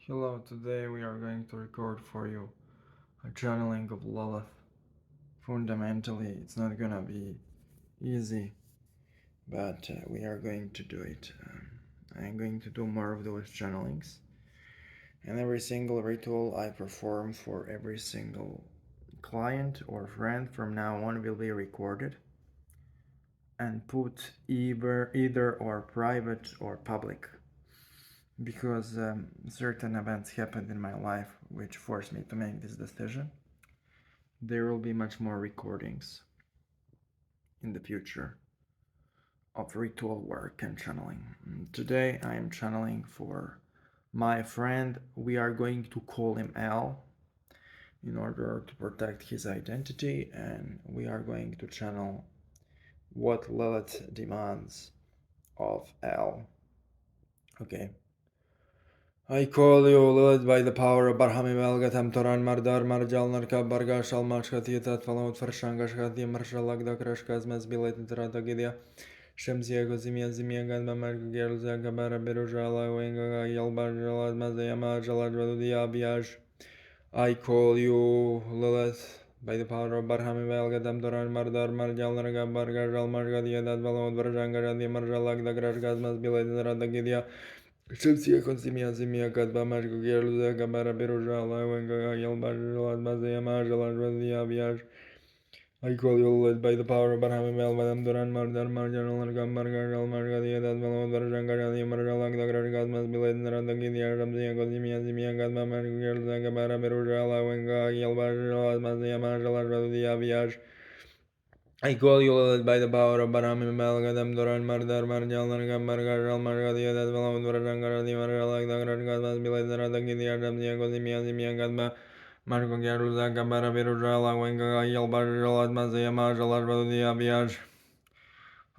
Hello, today we are going to record for you a channeling of Lilith. Fundamentally, it's not gonna be easy, but we are going to do it. I'm going to do more of those channelings, and every single ritual I perform for every single client or friend from now on will be recorded and put either or private or public, because certain events happened in my life which forced me to make this decision. There will be much more recordings in the future of ritual work and channeling. Today I am channeling for my friend. We are going to call him Al in order to protect his identity, and we are going to channel what Lilith demands of Al. Okay. I call you, Lilith, by the power of Barhami Velgatam Toran Mardar Marjal Narka Bargash Almashkatitat Falot Farshangash Marshalagda Krashkazmas Bilet Radagidia Shemsiago Zimia Gamba Margirza Gabara Berujala Wenga Yalbajalad Mazayama Jaladvadia Biaj. I call you, Lilith, by the power of Barhami Velgatam Toran Mardar Marjal Narka Bargash Almashkatia Falot Farshangash Marshalagda Krashkazmas Bilet Radagidia Szybciej zimia zimia gadba masz go gierluza gabara berujala wenga yalbajalad mazaya majalad radia viaj. I call you led by the power of Barhami Mel Madam Duran Mardar Marjanal Gamargal Margadia that Valo Varjangari Marjalag the Gragas must be led in Randagidia Ramzia Gozimia Zimia Gadma Margirza Gabara berujala wenga yalbajalad mazaya majalad radia viaj. I call you led by the power of Barami Melgadam Duran Mardar Marjal Nargam Margajal Margadia that Valam Durangara the Marjalak the Gragas must be led in Randagidia Ramzia Gozimia Zimia Gadma Marco Garuza Gabara Virujala Wenga Yalbajalad Mazaya Majalad Radia Viaj.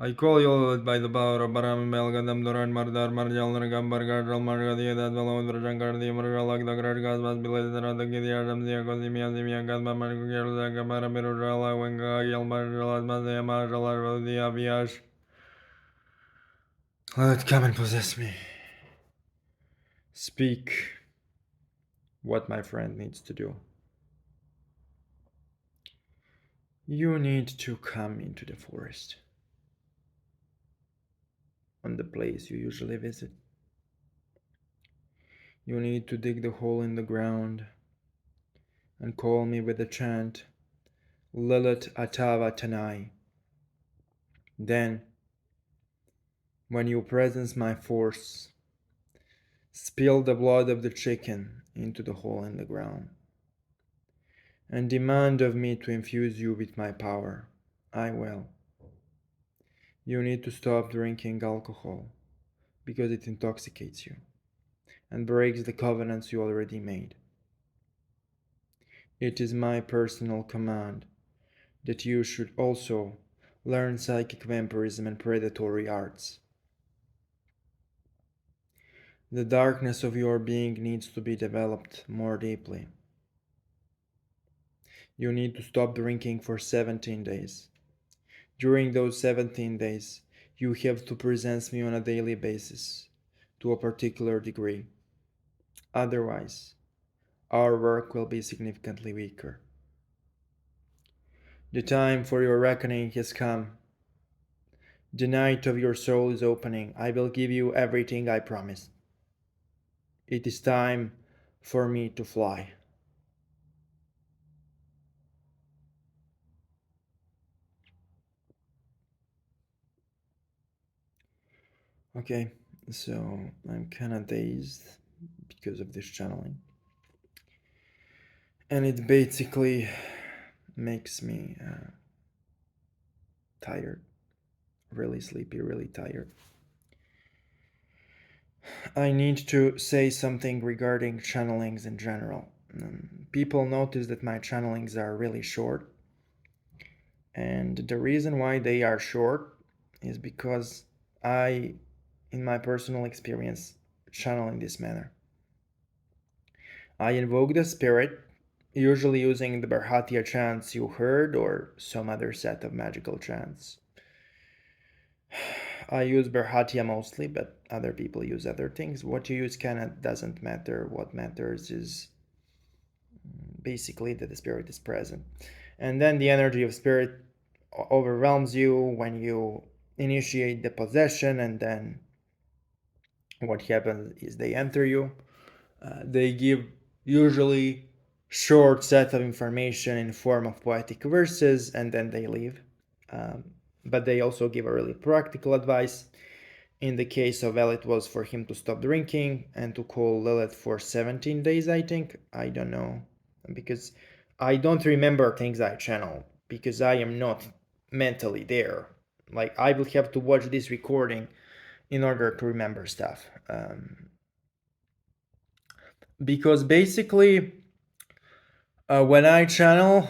I call you by the power of Barami Melgadam Duran Mardar Marjal Nargam Bargajal Margadia that Valon Durangara the Marjalak the Gragas must be led in Randagidia Ramzia Gozimia Zimia Gadma Marco Garuza Gabara Virujala Wenga Yalbajalad Mazaya Majalad Radia Viaj. Let it come and possess me. Speak what my friend needs to do. You need to come into the forest, on the place you usually visit. You need to dig the hole in the ground and call me with the chant, Lilith Atava Tanai. Then, when you presence my force, spill the blood of the chicken into the hole in the ground and demand of me to infuse you with my power. I will. You need to stop drinking alcohol because it intoxicates you and breaks the covenants you already made. It is my personal command that you should also learn psychic vampirism and predatory arts. The darkness of your being needs to be developed more deeply. You need to stop drinking for 17 days. During those 17 days, you have to present me on a daily basis to a particular degree. Otherwise, our work will be significantly weaker. The time for your reckoning has come. The night of your soul is opening. I will give you everything I promised. It is time for me to fly. Okay, so I'm kinda dazed because of this channeling. And it basically makes me tired. Really sleepy, really tired. I need to say something regarding channelings in general. People notice that my channelings are really short. And the reason why they are short is because I, in my personal experience, channel in this manner. I invoke the spirit, usually using the Barhatia chants you heard or some other set of magical chants. I use Berhatia mostly, but other people use other things. What you use kind of doesn't matter. What matters is basically that the spirit is present. And then the energy of spirit overwhelms you when you initiate the possession, and then what happens is they enter you. They give usually short set of information in form of poetic verses, and then they leave. But they also give a really practical advice. In the case of El, it was for him to stop drinking and to call Lilith for 17 days, I think. I don't know, because I don't remember things I channel, because I am not mentally there. Like, I will have to watch this recording in order to remember stuff. Because basically, when I channel,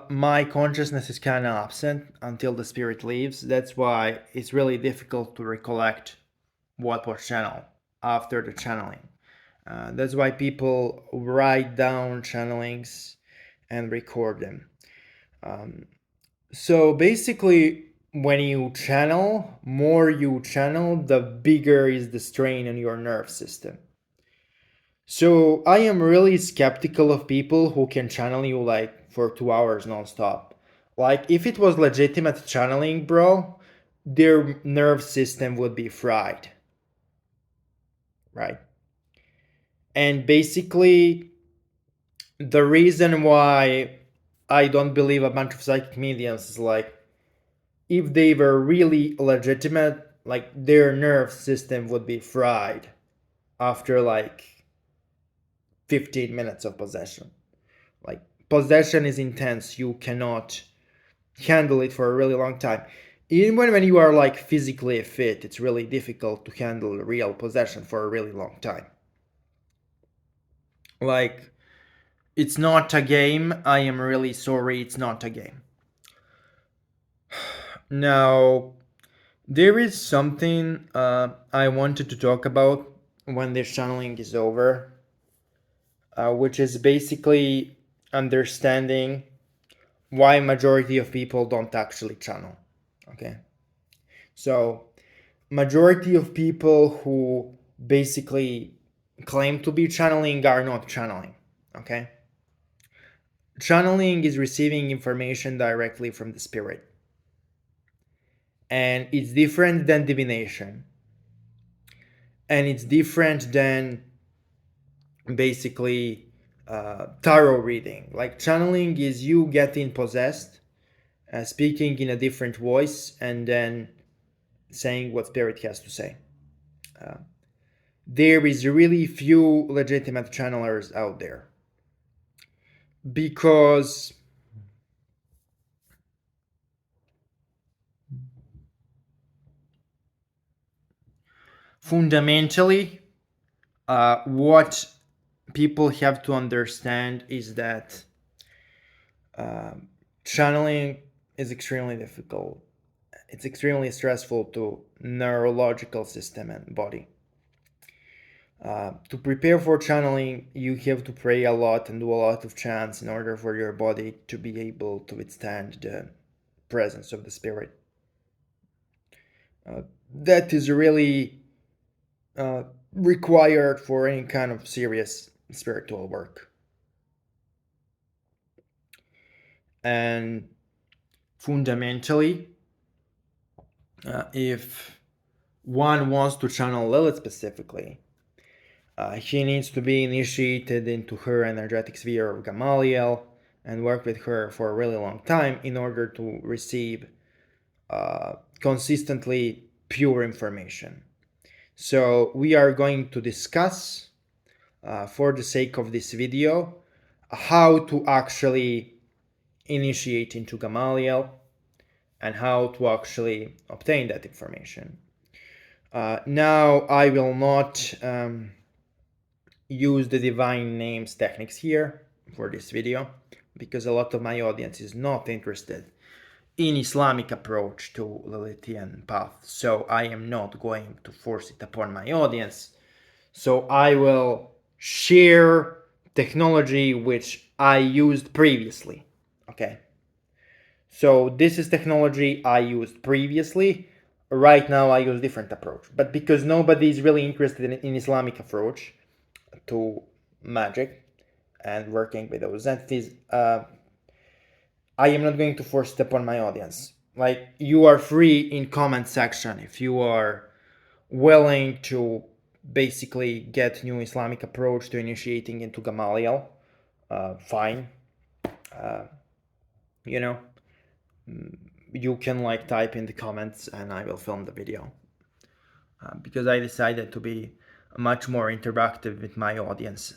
my consciousness is kind of absent until the spirit leaves. That's why it's really difficult to recollect what was channeled after the channeling. That's why people write down channelings and record them. So basically, when you channel, more you channel, the bigger is the strain on your nerve system. So I am really skeptical of people who can channel you like for 2 hours nonstop. Like, if it was legitimate channeling, bro, their nerve system would be fried. Right? And basically, the reason why I don't believe a bunch of psychic mediums is like, if they were really legitimate, like, their nerve system would be fried after like 15 minutes of possession. Like, possession is intense. You cannot handle it for a really long time. Even when you are like physically fit, it's really difficult to handle real possession for a really long time. Like, it's not a game. I am really sorry, it's not a game. Now, there is something I wanted to talk about when this channeling is over, which is basically understanding why majority of people don't actually channel. Okay, so majority of people who basically claim to be channeling are not channeling. Okay, channeling is receiving information directly from the spirit, and it's different than divination, and it's different than basically tarot reading. Like, channeling is you getting possessed, speaking in a different voice, and then saying what spirit has to say. There is really few legitimate channelers out there, because fundamentally, what people have to understand is that channeling is extremely difficult. It's extremely stressful to neurological system and body. To prepare for channeling, you have to pray a lot and do a lot of chants in order for your body to be able to withstand the presence of the spirit. That is really required for any kind of serious spiritual work. And fundamentally, if one wants to channel Lilith specifically, he needs to be initiated into her energetic sphere of Gamaliel and work with her for a really long time in order to receive consistently pure information. So we are going to discuss, for the sake of this video, how to actually initiate into Gamaliel and how to actually obtain that information. Now, I will not use the divine names techniques here for this video, because a lot of my audience is not interested in Islamic approach to Lilithian path, so I am not going to force it upon my audience. So I will share technology which I used previously. Okay, so this is technology I used previously. right now I use different approach, but because nobody is really interested in Islamic approach to magic and working with those entities, I am not going to force it upon my audience. Like, you are free in comment section if you are willing to basically get new Islamic approach to initiating into Gamaliel. Fine. Uh, you know, you can like type in the comments and I will film the video. Because I decided to be much more interactive with my audience.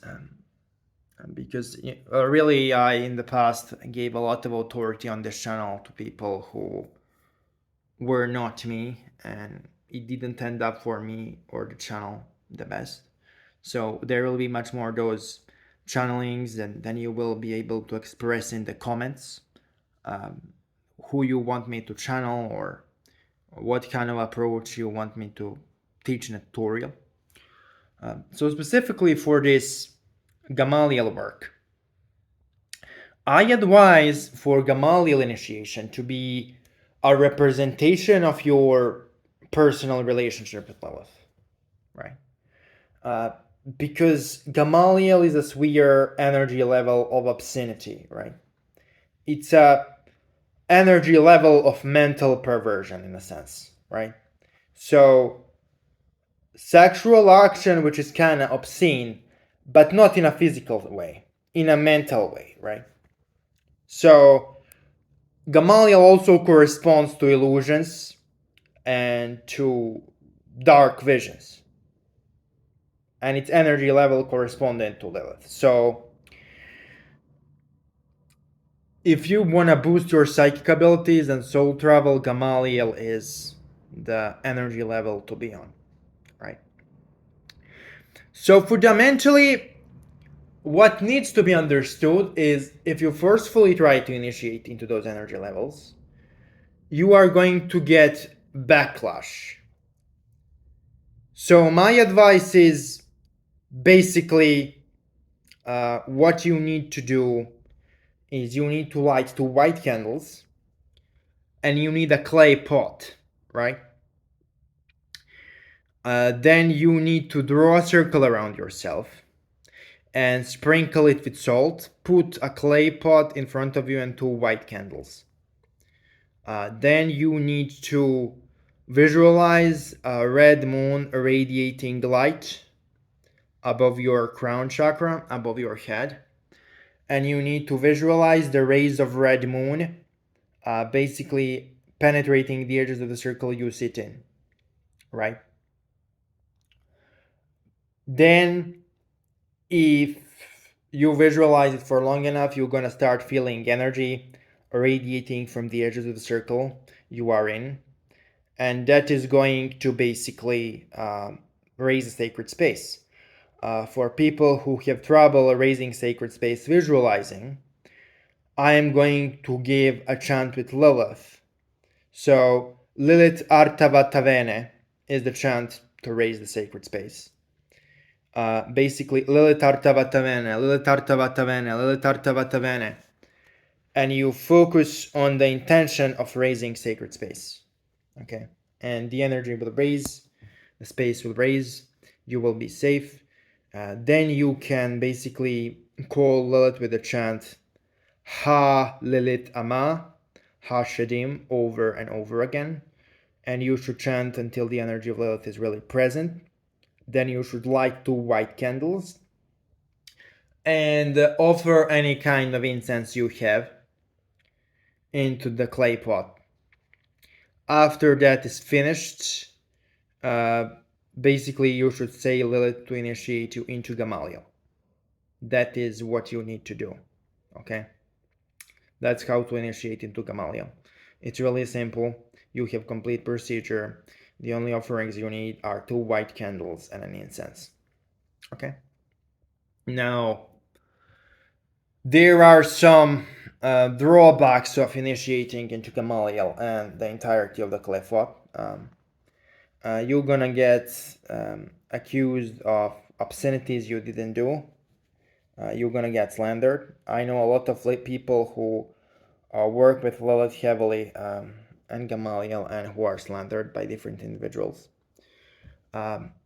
Because really, I in the past gave a lot of authority on this channel to people who were not me, and it didn't end up for me or the channel the best. So there will be much more those channelings, and then you will be able to express in the comments who you want me to channel or what kind of approach you want me to teach in a tutorial. So specifically for this Gamaliel work, I advise for Gamaliel initiation to be a representation of your personal relationship with Lilith, right? Because Gamaliel is a sphere energy level of obscenity, right? It's a energy level of mental perversion in a sense, right? So sexual action which is kind of obscene, but not in a physical way, in a mental way, right? So Gamaliel also corresponds to illusions and to dark visions, and its energy level correspondent to Lilith. So if you want to boost your psychic abilities and soul travel, Gamaliel is the energy level to be on, right? So fundamentally, what needs to be understood is if you forcefully try to initiate into those energy levels, you are going to get backlash. So my advice is basically what you need to do is you need to light 2 white candles and you need a clay pot, right? Then you need to draw a circle around yourself and sprinkle it with salt. Put a clay pot in front of you and 2 white candles. Then you need to visualize a red moon irradiating light above your crown chakra, above your head. And you need to visualize the rays of red moon basically penetrating the edges of the circle you sit in, right? Then if you visualize it for long enough, you're going to start feeling energy radiating from the edges of the circle you are in, and that is going to basically raise a sacred space. For people who have trouble raising sacred space visualizing, I am going to give a chant with Lilith. So Lilith Artavatavene is the chant to raise the sacred space. Basically Lilith Artavatavene, Lilith Artavatavene, Lilith Artavatavene, and you focus on the intention of raising sacred space. Okay, and the energy will raise, the space will raise, you will be safe. Then you can basically call Lilith with the chant Ha Lilith Ama, Ha Shadim over and over again. And you should chant until the energy of Lilith is really present. Then you should light 2 white candles and offer any kind of incense you have into the clay pot. After that is finished, basically you should say Lilith to initiate you into Gamaliel. That is what you need to do, okay? That's how to initiate into Gamaliel. It's really simple. You have complete procedure. The only offerings you need are 2 white candles and an incense, okay? Now, there are some drawbacks of initiating into Gamaliel and the entirety of the Qliphoth. You're gonna get accused of obscenities you didn't do. You're gonna get slandered. I know a lot of people who work with Lilith heavily, and Gamaliel and who are slandered by different individuals.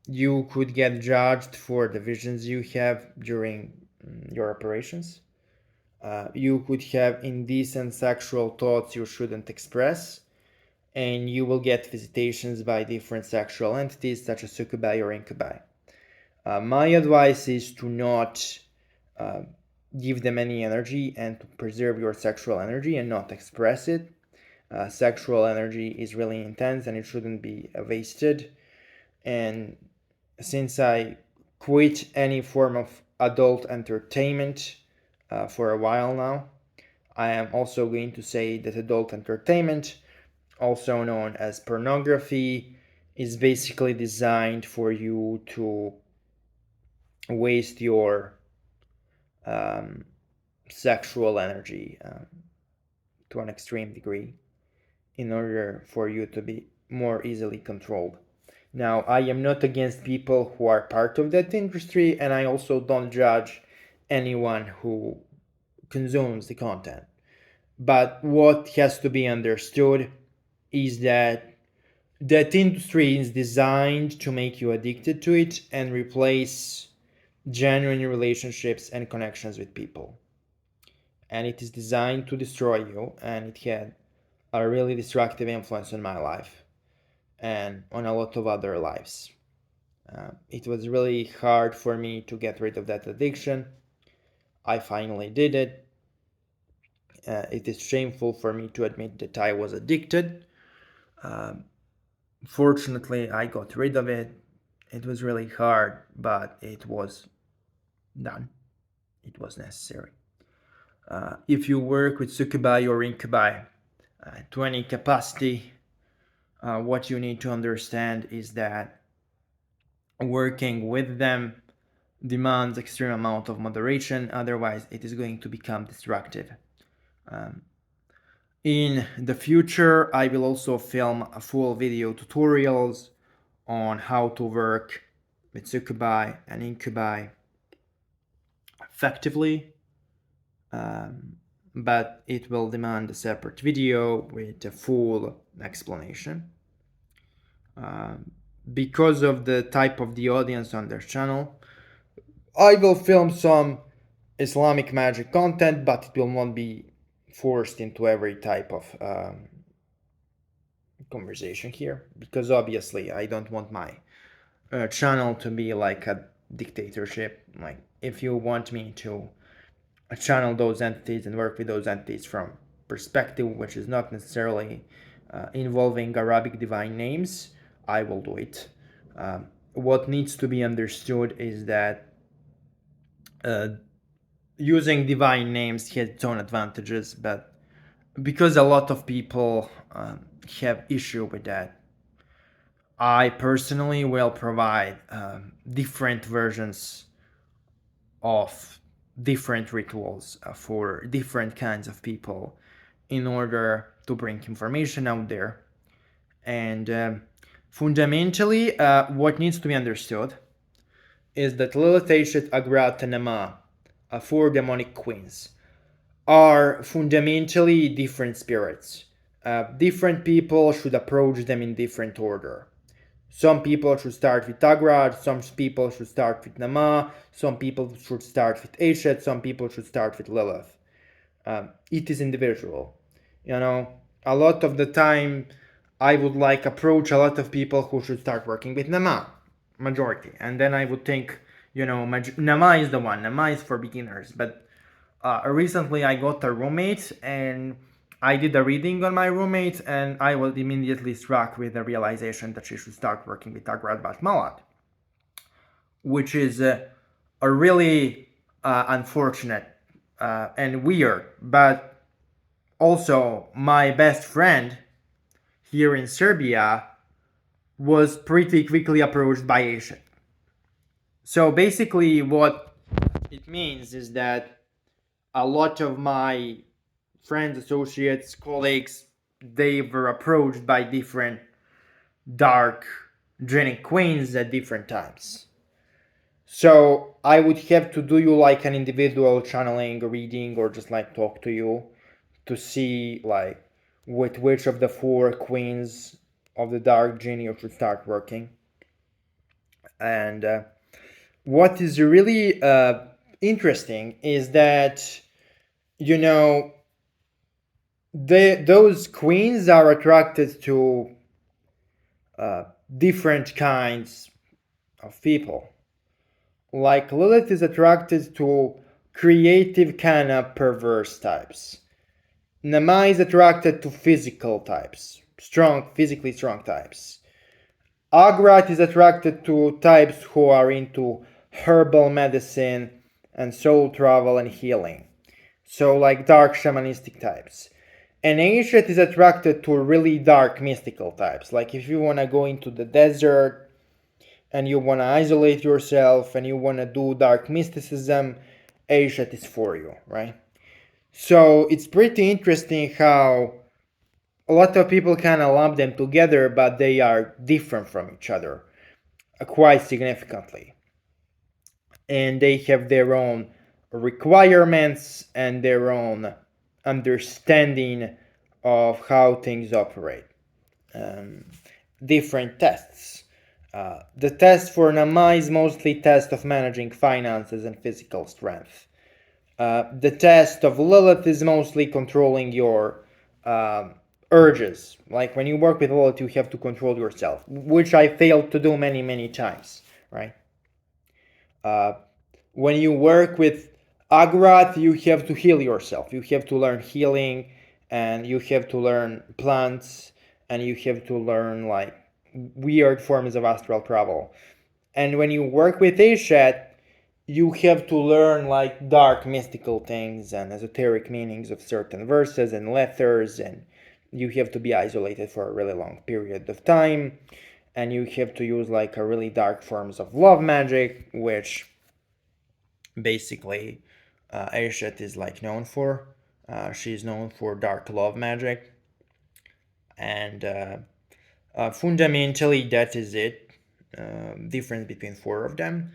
You could get judged for the visions you have during your operations. You could have indecent sexual thoughts you shouldn't express, and you will get visitations by different sexual entities such as succubi or incubi. My advice is to not give them any energy and to preserve your sexual energy and not express it. Sexual energy is really intense and it shouldn't be wasted. And since I quit any form of adult entertainment for a while now, I am also going to say that adult entertainment, also known as pornography, is basically designed for you to waste your sexual energy to an extreme degree in order for you to be more easily controlled. Now, I am not against people who are part of that industry, and I also don't judge anyone who consumes the content. But what has to be understood is that that industry is designed to make you addicted to it and replace genuine relationships and connections with people. And it is designed to destroy you, and it had a really destructive influence on my life and on a lot of other lives. It was really hard for me to get rid of that addiction. I finally did it. It is shameful for me to admit that I was addicted. Fortunately, I got rid of it. It was really hard, but it was done. It was necessary. If you work with succubi or incubi to any capacity, what you need to understand is that working with them demands extreme amount of moderation, otherwise it is going to become destructive. In the future, I will also film a full video tutorials on how to work with succubi and incubi effectively, but it will demand a separate video with a full explanation. Because of the type of the audience on their channel, I will film some Islamic magic content, but it will not be forced into every type of conversation here, because obviously I don't want my channel to be like a dictatorship. Like, if you want me to channel those entities and work with those entities from perspective which is not necessarily involving Arabic divine names, I will do it. What needs to be understood is that using divine names has its own advantages, but because a lot of people have issue with that, I personally will provide different versions of different rituals for different kinds of people in order to bring information out there. And fundamentally, what needs to be understood is that Lilith, Aishet, Agrat, and Nama, four demonic queens, are fundamentally different spirits. Different people should approach them in different order. Some people should start with Agrat, some people should start with Nama, some people should start with Aishet, some people should start with Lilith. It is individual. You know, a lot of the time I would like approach a lot of people who should start working with Nama, majority. And then I would think, you know, Nama is the one, Nama is for beginners. But recently I got a roommate and I did a reading on my roommate, and I was immediately struck with the realization that she should start working with Agrat Bat Malad, which is a really unfortunate and weird. But also, my best friend here in Serbia was pretty quickly approached by Asian. So basically, what it means is that a lot of my friends, associates, colleagues, they were approached by different dark genic queens at different times. So I would have to do you like an individual channeling, reading, or just like talk to you to see like with which of the 4 queens of the dark gene you should start working. And what is really interesting is that, you know, those queens are attracted to different kinds of people. Like Lilith is attracted to creative kind of perverse types. Nama is attracted to physical types, physically strong types. Agrat is attracted to types who are into herbal medicine and soul travel and healing. So like dark shamanistic types. And Ancient is attracted to really dark mystical types. Like if you want to go into the desert and you want to isolate yourself and you want to do dark mysticism, Ancient is for you, right? So it's pretty interesting how a lot of people kind of lump them together, but they are different from each other quite significantly. And they have their own requirements and their own understanding of how things operate. Different tests. The test for Nama is mostly test of managing finances and physical strength. The test of Lilith is mostly controlling your urges. Like when you work with Lilith, you have to control yourself, which I failed to do many times, right? When you work with Agrat, you have to heal yourself. You have to learn healing, and you have to learn plants, and you have to learn like weird forms of astral travel. And when you work with Eshet, you have to learn like dark mystical things and esoteric meanings of certain verses and letters, and you have to be isolated for a really long period of time, and you have to use like a really dark forms of love magic, which basically Aishat is like known for. She's known for dark love magic, and fundamentally that is it. Difference between 4 of them.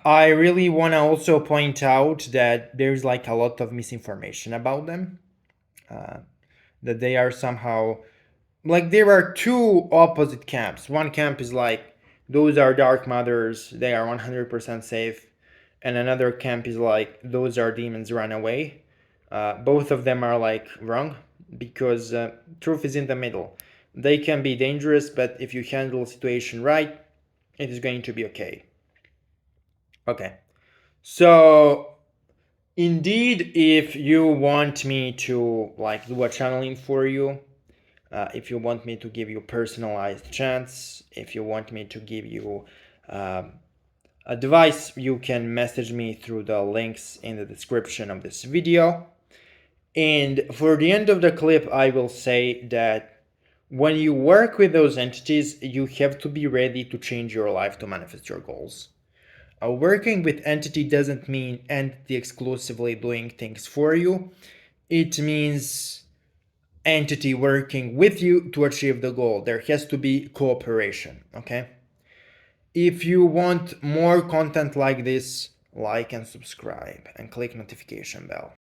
I really want to also point out that there's like a lot of misinformation about them. That they are somehow like there are 2 opposite camps. One camp is like those are dark mothers, they are 100% safe, and another camp is like those are demons, run away. Both of them are like wrong because truth is in the middle. They can be dangerous, but if you handle the situation right, it is going to be okay. Okay, so indeed, if you want me to like do a channeling for you, if you want me to give you personalized chants, if you want me to give you advice, you can message me through the links in the description of this video. And for the end of the clip, I will say that when you work with those entities, you have to be ready to change your life to manifest your goals. Working with entity doesn't mean entity exclusively doing things for you. It means entity working with you to achieve the goal. There has to be cooperation, okay? If you want more content like this, like and subscribe and click notification bell.